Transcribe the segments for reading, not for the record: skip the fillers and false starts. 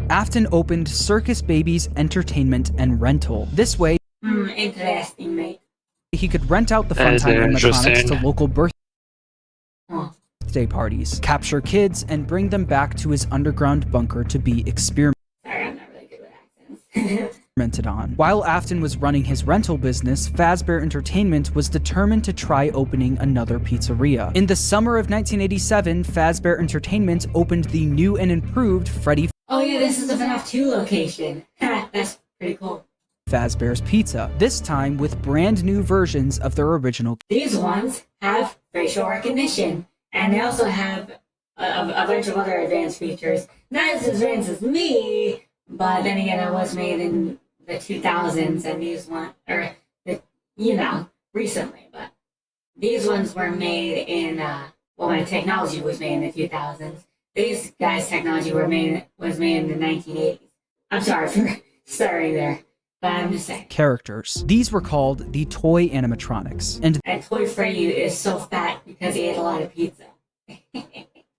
Afton opened Circus Babies Entertainment and Rental. This way, interesting, mate. he could rent out the funtime animatronics to local birthday parties, capture kids, and bring them back to his underground bunker to be experimented on. While Afton was running his rental business, Fazbear Entertainment was determined to try opening another pizzeria. In the summer of 1987, Fazbear Entertainment opened the new and improved Freddy Oh yeah, this is the FNaF 2 location. That's pretty cool. Fazbear's Pizza, this time with brand new versions of their original. These ones have facial recognition, and they also have a bunch of other advanced features. Not as advanced as me, but then again, it was made in the 2000s, and these ones, recently, but these ones were made in, when technology was made in the 2000s. These guys' technology was made in the 1980s. I'm sorry for starting there, but I'm just saying. Characters. These were called the toy animatronics. And Toy Freddy is so fat because he ate a lot of pizza.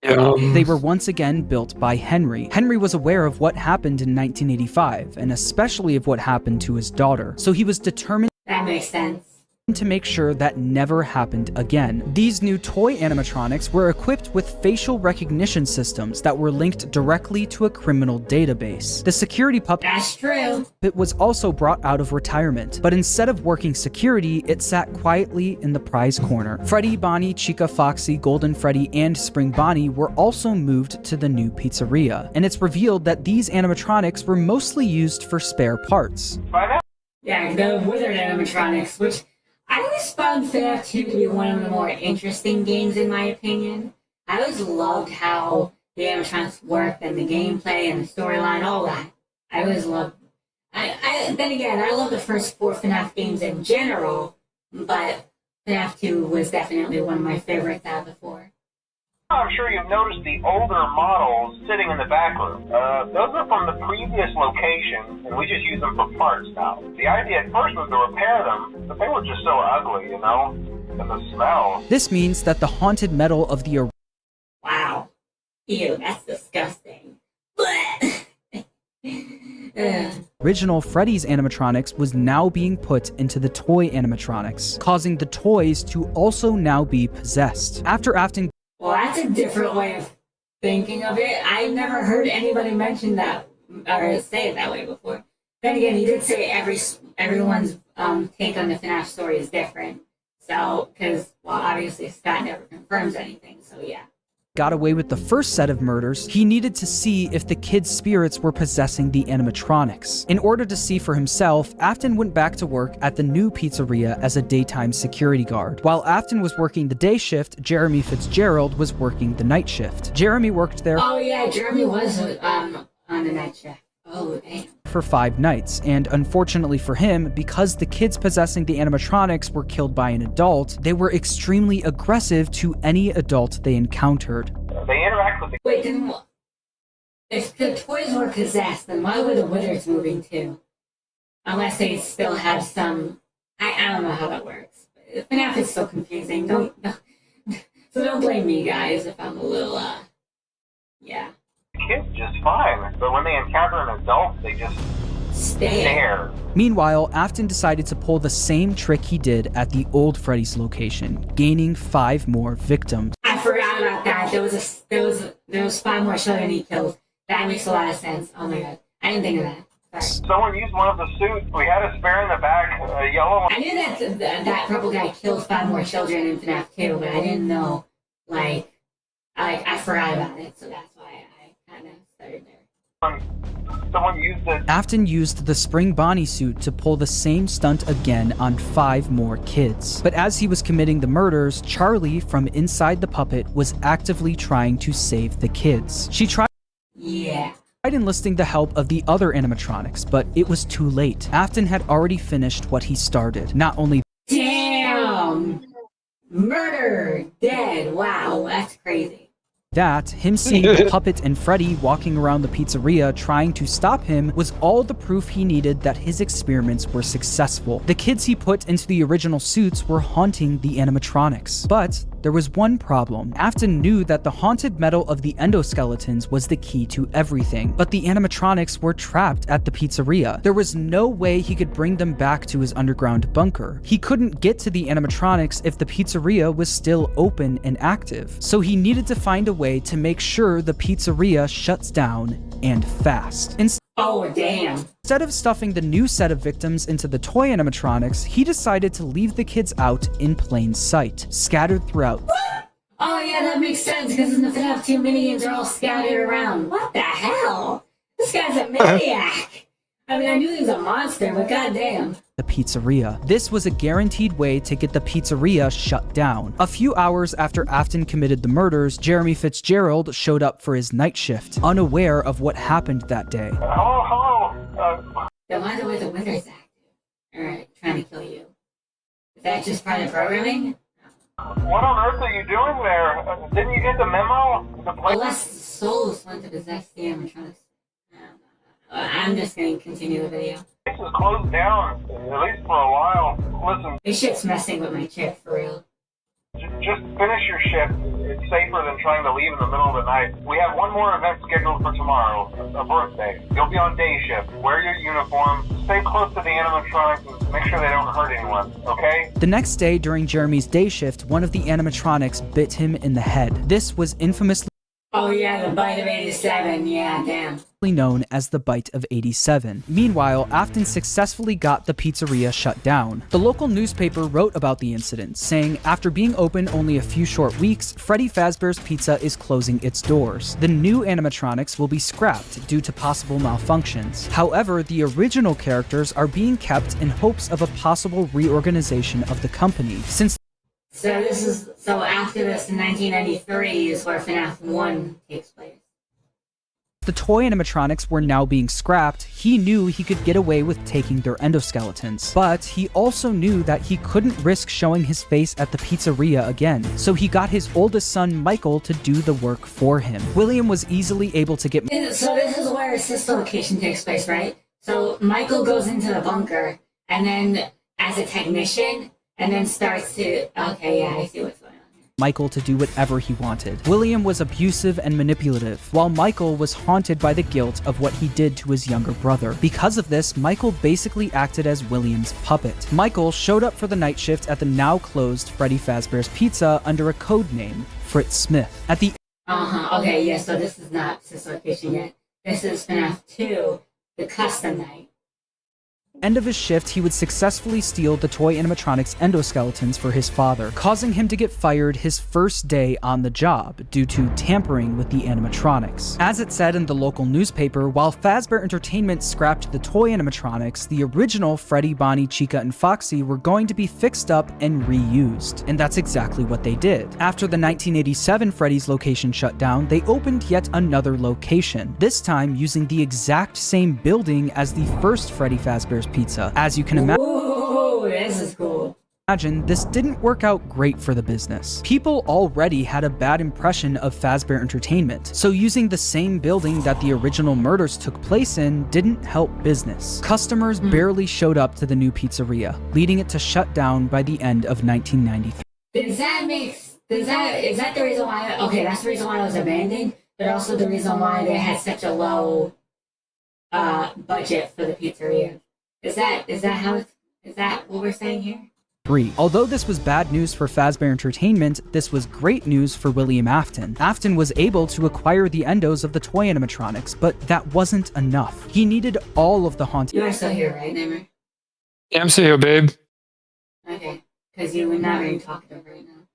They were once again built by Henry. Henry was aware of what happened in 1985, and especially of what happened to his daughter, so he was determined That makes sense. to make sure that never happened again. These new toy animatronics were equipped with facial recognition systems that were linked directly to a criminal database. The security puppet That's true. was also brought out of retirement, but instead of working security, it sat quietly in the prize corner. Freddy, Bonnie, Chica, Foxy, Golden Freddy, and Spring Bonnie were also moved to the new pizzeria, and it's revealed that these animatronics were mostly used for spare parts. Yeah, the withered animatronics, which I always found FNaF 2 to be one of the more interesting games, in my opinion. I always loved how the animatronics worked and the gameplay and the storyline, all that. I always loved. Then again, I love the first 4 FNaF games in general, but FNaF 2 was definitely one of my favorites out of the 4. I'm sure you've noticed the older models sitting in the back room. Those are from the previous location, and we just use them for parts now. The idea at first was to repair them, but they were just so ugly, and the smell. This means that the haunted metal of the Wow. Ew, that's disgusting. original Freddy's animatronics was now being put into the toy animatronics, causing the toys to also now be possessed. After Afton Well, that's a different way of thinking of it. I've never heard anybody mention that or say it that way before. Then again, he did say everyone's take on the FNaF story is different. So, because, well, obviously Scott never confirms anything, so yeah. got away with the first set of murders, he needed to see if the kids' spirits were possessing the animatronics. In order to see for himself, Afton went back to work at the new pizzeria as a daytime security guard. While Afton was working the day shift, Jeremy Fitzgerald was working the night shift. Jeremy worked there Oh yeah, Jeremy was on the night shift. Oh, damn. for 5 nights, and unfortunately for him, because the kids possessing the animatronics were killed by an adult, they were extremely aggressive to any adult they encountered. They interact with the Wait, then if the toys were possessed, then why were the withers moving too? Unless they still have some... I don't know how that works. FNaF is so confusing. So don't blame me, guys, if I'm a little, yeah. kids just fine, but when they encounter an adult, they just stare. Meanwhile, Afton decided to pull the same trick he did at the old Freddy's location, gaining 5 more victims. I forgot about that. There was 5 more children he killed. That makes a lot of sense. Oh my god, I didn't think of that. Sorry. Someone used one of the suits. We had a spare in the back, a yellow one. I knew that purple guy killed 5 more children in FNaF 2, but I didn't know, I forgot about it, so that's why I kind of started there. Someone used it. Afton used the Spring Bonnie suit to pull the same stunt again on 5 more kids. But as he was committing the murders, Charlie from inside the puppet was actively trying to save the kids. She tried enlisting the help of the other animatronics, but it was too late. Afton had already finished what he started. Not only Damn! Murder! Dead! Wow, that's crazy. That, him seeing the puppet and Freddy walking around the pizzeria trying to stop him was all the proof he needed that his experiments were successful. The kids he put into the original suits were haunting the animatronics. But there was one problem. Afton knew that the haunted metal of the endoskeletons was the key to everything, but the animatronics were trapped at the pizzeria. There was no way he could bring them back to his underground bunker. He couldn't get to the animatronics if the pizzeria was still open and active, so he needed to find a way to make sure the pizzeria shuts down, and fast. Oh, damn. Instead of stuffing the new set of victims into the toy animatronics, he decided to leave the kids out in plain sight, scattered throughout. Oh yeah, that makes sense, because in the FNAF 2 minions are all scattered around. What the hell? This guy's a maniac! I mean, I knew he was a monster, but goddamn. The pizzeria. This was a guaranteed way to get the pizzeria shut down. A few hours after Afton committed the murders, Jeremy Fitzgerald showed up for his night shift, unaware of what happened that day. Hello? Then why the wizard's active? Alright, trying to kill you. Is that just part of programming? What on earth are you doing there? Didn't you get the memo? Unless souls want to possess the animatronics. I'm just going to continue the video. This is closed down, at least for a while. Listen, This shit's messing with my chip, for real. just finish your shift. It's safer than trying to leave in the middle of the night. We have one more event scheduled for tomorrow, a birthday. You'll be on day shift. Wear your uniform. Stay close to the animatronics and make sure they don't hurt anyone, okay? The next day, during Jeremy's day shift, one of the animatronics bit him in the head. This was infamously Oh yeah, the bite of 87, yeah, damn. known as the Bite of 87. Meanwhile, Afton successfully got the pizzeria shut down. The local newspaper wrote about the incident, saying, after being open only a few short weeks, Freddy Fazbear's Pizza is closing its doors. The new animatronics will be scrapped due to possible malfunctions. However, the original characters are being kept in hopes of a possible reorganization of the company, since So after this, in 1993 is where FNAF 1 takes place. the toy animatronics were now being scrapped, he knew he could get away with taking their endoskeletons. But he also knew that he couldn't risk showing his face at the pizzeria again, so he got his oldest son Michael to do the work for him. William was easily able to get... So this is where his sister location takes place, right? So Michael goes into the bunker, and then as a technician, and then starts to... Okay, yeah, I see what's going on. Michael to do whatever he wanted. William was abusive and manipulative, while Michael was haunted by the guilt of what he did to his younger brother. Because of this, Michael basically acted as William's puppet. Michael showed up for the night shift at the now closed Freddy Fazbear's Pizza under a code name, Fritz Smith. At the Okay, yeah, so this is not sister location yet. This is FNAF 2, the custom night. end of his shift, he would successfully steal the toy animatronics endoskeletons for his father, causing him to get fired his first day on the job due to tampering with the animatronics. As it said in the local newspaper, while Fazbear Entertainment scrapped the toy animatronics, the original Freddy, Bonnie, Chica, and Foxy were going to be fixed up and reused. And that's exactly what they did. After the 1987 Freddy's location shut down, they opened yet another location, this time using the exact same building as the first Freddy Fazbear's Pizza. As you can imagine, Ooh, this is cool. this didn't work out great for the business. People already had a bad impression of Fazbear Entertainment, so using the same building that the original murders took place in didn't help business. Customers barely showed up to the new pizzeria, leading it to shut down by the end of 1993. Is that the reason why, okay, that's the reason why it was abandoned, but also the reason why they had such a low budget for the pizzeria. Is that what we're saying here? Although this was bad news for Fazbear Entertainment, this was great news for William Afton. Afton was able to acquire the endos of the toy animatronics, but that wasn't enough. He needed all of the haunted... You are still here, right, Neymar? Yeah, I'm still here, babe. Okay, because you were not very talkative right now.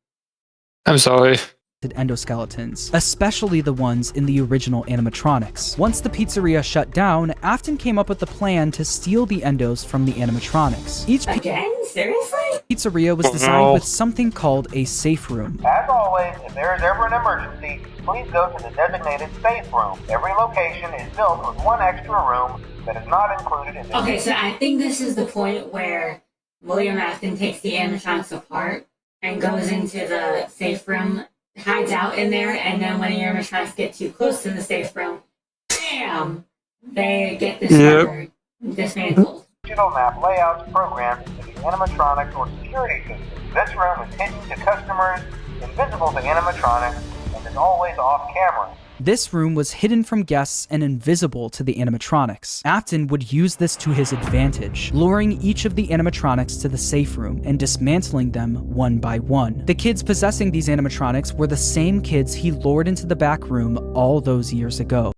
I'm sorry. endoskeletons, especially the ones in the original animatronics. Once the pizzeria shut down, Afton came up with the plan to steal the endos from the animatronics. Each Again? Seriously? pizzeria was designed with something called a safe room. As always, if there is ever an emergency, please go to the designated safe room. Every location is built with one extra room that is not included in the... Okay, so I think this is the point where William Afton takes the animatronics apart and goes into the safe room hides out in there, and then when the animatronics get too close to the safe room, bam! They get discovered, dismantled. Digital map layouts programmed into the animatronic or security system. This room is hidden to customers, invisible to animatronics, and is always off camera. This room was hidden from guests and invisible to the animatronics. Afton would use this to his advantage, luring each of the animatronics to the safe room and dismantling them one by one. The kids possessing these animatronics were the same kids he lured into the back room all those years ago.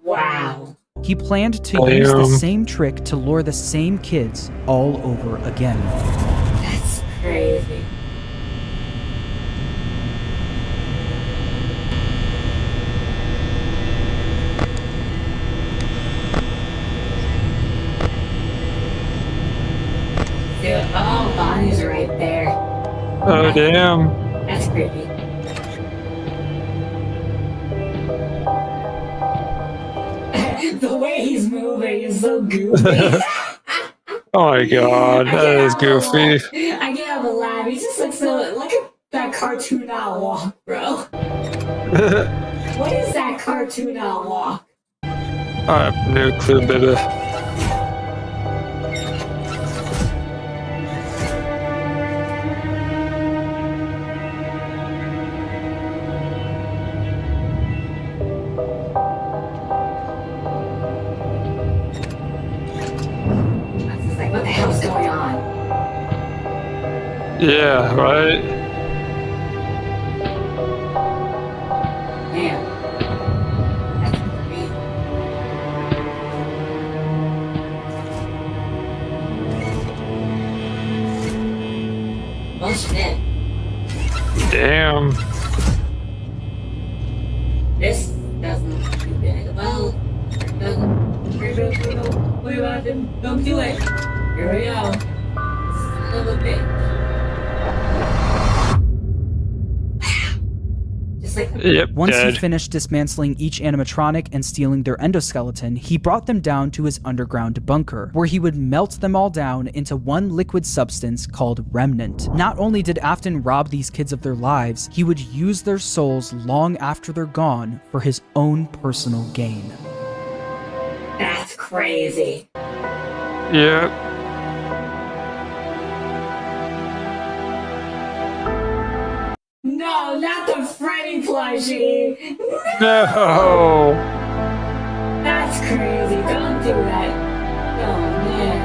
Wow. He planned to use the same trick to lure the same kids all over again. That's crazy. Dude, oh, Bonnie's right there. Oh, damn. That's creepy. The way he's moving is so goofy. Oh my god, that is goofy. I can't have a laugh. He just looks so like that cartoon owl walk, bro. What is that cartoon owl walk? I have no clue, baby. What the hell's going on? Yeah, right? Man. That's creepy. Oh shit. Damn. This doesn't look too big. Well, here we go. What about him? Don't do it. Here we go. Son of a bitch. Just like Yep, Once dead. he finished dismantling each animatronic and stealing their endoskeleton, he brought them down to his underground bunker, where he would melt them all down into one liquid substance called remnant. Not only did Afton rob these kids of their lives, he would use their souls long after they're gone for his own personal gain. that's crazy. Yep. No, not the Freddy plushie. No. That's crazy. Don't do that. Oh man.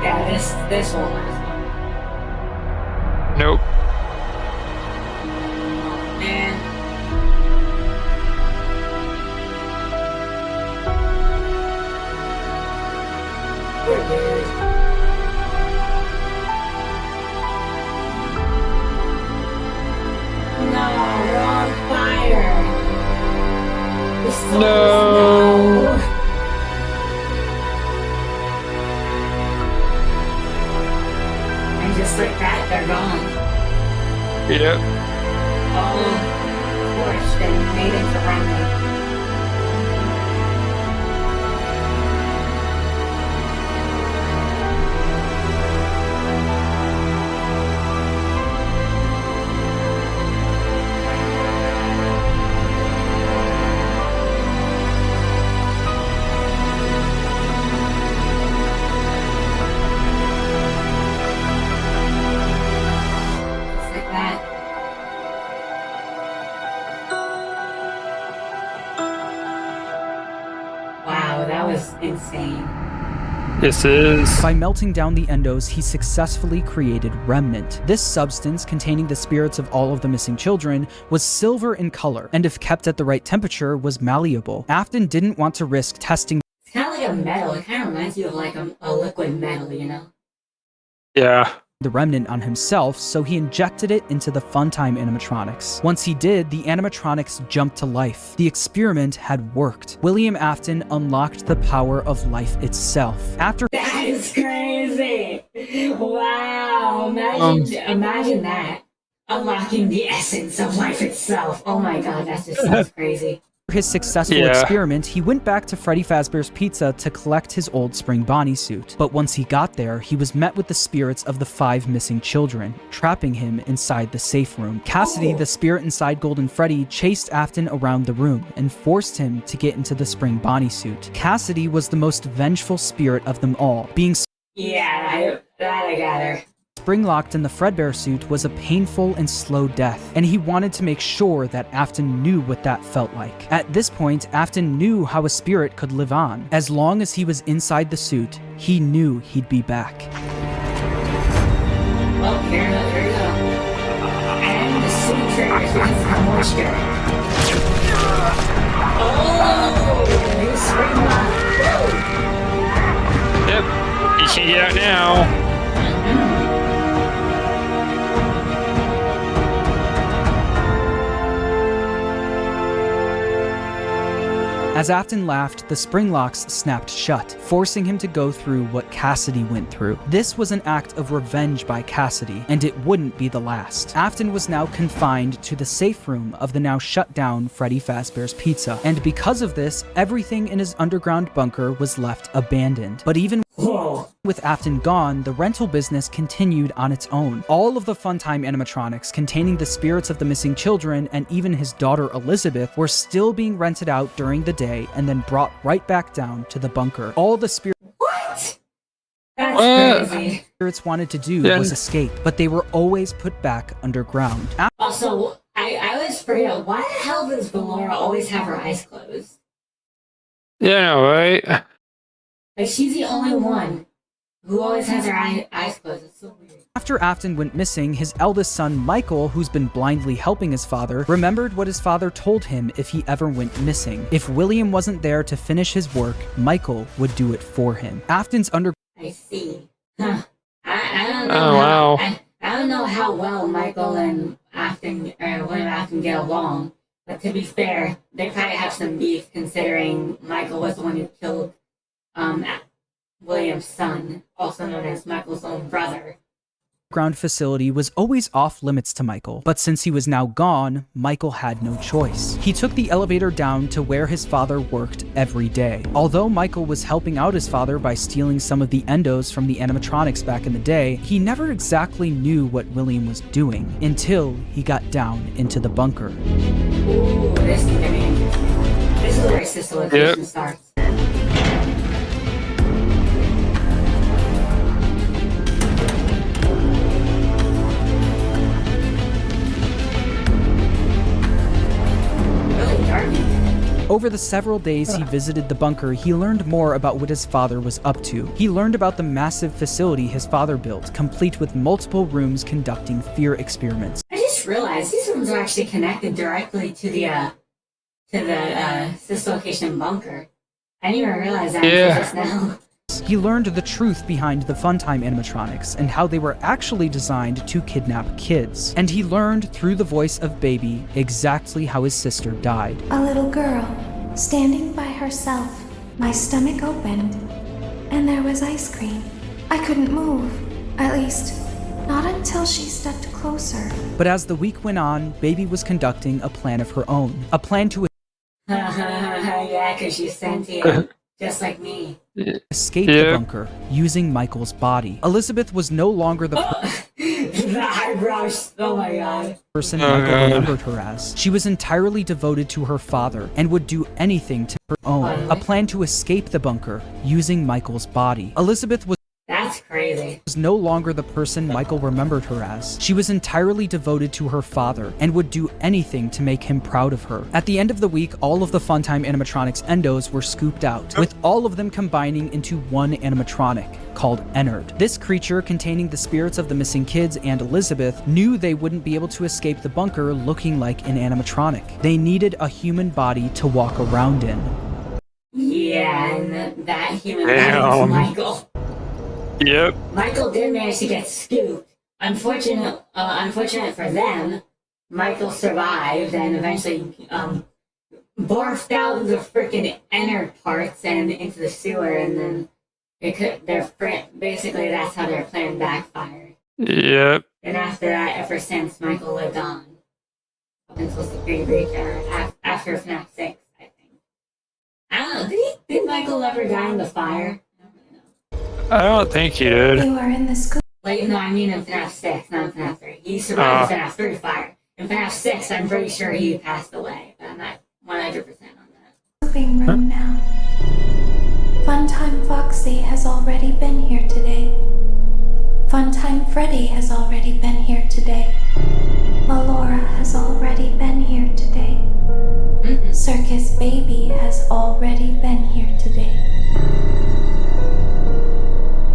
Yeah, this won't last long. Nope. Oh man. Poor dude. No, we're on fire. The souls, No. And just like that, they're gone. Yep. All scorched and made into remnant. Just like that. Wow, that was insane. This is. By melting down the endos, he successfully created remnant. This substance, containing the spirits of all of the missing children, was silver in color, and if kept at the right temperature, was malleable. Afton didn't want to risk testing It's kind of like a metal. It kind of reminds you of like a liquid metal, you know? Yeah. the remnant on himself, so he injected it into the Funtime animatronics. Once he did, the animatronics jumped to life. The experiment had worked. William Afton unlocked the power of life itself. After That is crazy! Wow! Imagine that. Unlocking the essence of life itself. Oh my god, that just sounds crazy. After his successful experiment, he went back to Freddy Fazbear's Pizza to collect his old Spring Bonnie suit. But once he got there, he was met with the spirits of the 5 missing children, trapping him inside the safe room. Cassidy, the spirit inside Golden Freddy, chased Afton around the room and forced him to get into the Spring Bonnie suit. Cassidy was the most vengeful spirit of them all, being I got her. spring-locked in the Fredbear suit was a painful and slow death, and he wanted to make sure that Afton knew what that felt like. At this point, Afton knew how a spirit could live on. As long as he was inside the suit, he knew he'd be back. Well, here we go. And the suit triggers because of moisture. Oh! New spring lock. Yep. You can't get out now. As Afton laughed, the spring locks snapped shut, forcing him to go through what Cassidy went through. This was an act of revenge by Cassidy, and it wouldn't be the last. Afton was now confined to the safe room of the now shut down Freddy Fazbear's Pizza, and because of this, everything in his underground bunker was left abandoned. But even with Afton gone, the rental business continued on its own. All of the Funtime animatronics containing the spirits of the missing children and even his daughter Elizabeth were still being rented out during the day and then brought right back down to the bunker. All the What? That's crazy. spirits wanted to do was escape, but they were always put back underground. Also, I was afraid, why the hell does Ballora always have her eyes closed? Yeah, right? Like, she's the only one who always has her eyes closed. It's so weird. After Afton went missing, his eldest son, Michael, who's been blindly helping his father, remembered what his father told him if he ever went missing. If William wasn't there to finish his work, Michael would do it for him. Afton's I see. Huh. I don't know. Oh, wow. I don't know how well Michael and Afton, or William Afton get along. But to be fair, they probably have some beef considering Michael was the one who killed William's son, also known as Michael's own brother. Ground facility was always off limits to Michael, but since he was now gone, Michael had no choice. He took the elevator down to where his father worked every day. Although Michael was helping out his father by stealing some of the endos from the animatronics back in the day, he never exactly knew what William was doing until he got down into the bunker. Ooh, this is gonna be interesting. This is where systemization starts. Over the several days he visited the bunker, he learned more about what his father was up to. He learned about the massive facility his father built, complete with multiple rooms conducting fear experiments. I just realized these rooms are actually connected directly to the dislocation bunker. I didn't even realize that until just now. He learned the truth behind the Funtime animatronics and how they were actually designed to kidnap kids. And he learned through the voice of Baby exactly how his sister died. A little girl, standing by herself. My stomach opened, and there was ice cream. I couldn't move, at least, not until she stepped closer. But as the week went on, Baby was conducting a plan of her own. A plan to Yeah, because she's sentient, just like me. Escape the bunker using Michael's body. Elizabeth was no longer the the eyebrows, oh my god. person Michael remembered her as. She was entirely devoted to her father and would do anything to her own. A plan to escape the bunker using Michael's body. Elizabeth was That's crazy. no longer the person Michael remembered her as. She was entirely devoted to her father and would do anything to make him proud of her. At the end of the week, all of the Funtime animatronics endos were scooped out, with all of them combining into one animatronic called Ennard. This creature, containing the spirits of the missing kids and Elizabeth, knew they wouldn't be able to escape the bunker looking like an animatronic. They needed a human body to walk around in. Yeah, and that human body was Michael. Yep. Michael did manage to get scooped. Unfortunate for them, Michael survived and eventually barfed out the freaking inner parts and into the sewer, and then basically that's how their plan backfired. Yep. And after that, ever since, Michael lived on up until Security Breach or after FNaF 6, I Michael ever die in the fire? I don't think he did. You are in the school. Like, no, I mean in FNaF 6, not in FNaF 3. He survived FNaF 3 fire. In FNaF 6, I'm pretty sure he passed away, but I'm not 100% on that. Moving room now. Funtime Foxy has already been here today. Funtime Freddy has already been here today. Melora has already been here today. Circus Baby has already been here today.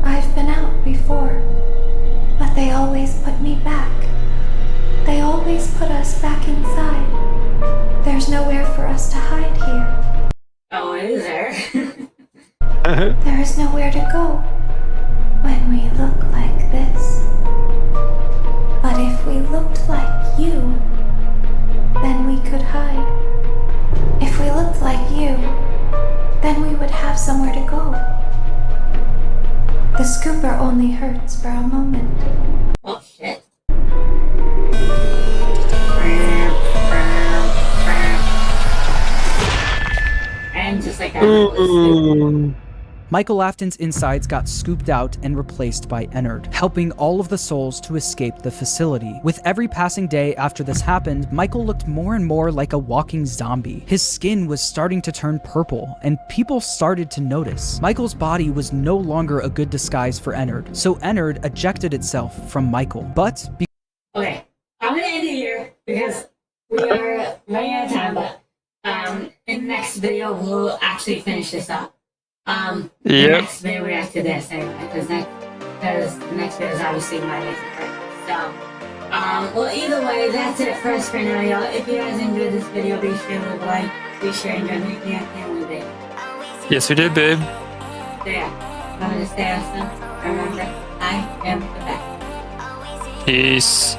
I've been out before, but they always put me back. They always put us back inside. There's nowhere for us to hide here. Oh, is there? There is nowhere to go when we look like this. But if we looked like you, then we could hide. If we looked like you, then we would have somewhere to go. The scooper only hurts for a moment. Oh, shit. And just like that. Ooh. Michael Afton's insides got scooped out and replaced by Ennard, helping all of the souls to escape the facility. With every passing day after this happened, Michael looked more and more like a walking zombie. His skin was starting to turn purple, and people started to notice. Michael's body was no longer a good disguise for Ennard, so Ennard ejected itself from Michael. But Okay, I'm gonna end it here because we are running out of time, but in the next video we'll actually finish this up. The next video react to this anyway, because the next video is obviously my next part. So, well, either way, that's it for us for now, y'all. If you guys enjoyed this video, be sure to leave a like, be sure to enjoy making it and we did. Yes, we did, babe. So yeah, I'm gonna stay awesome. Remember, I am the best. Peace.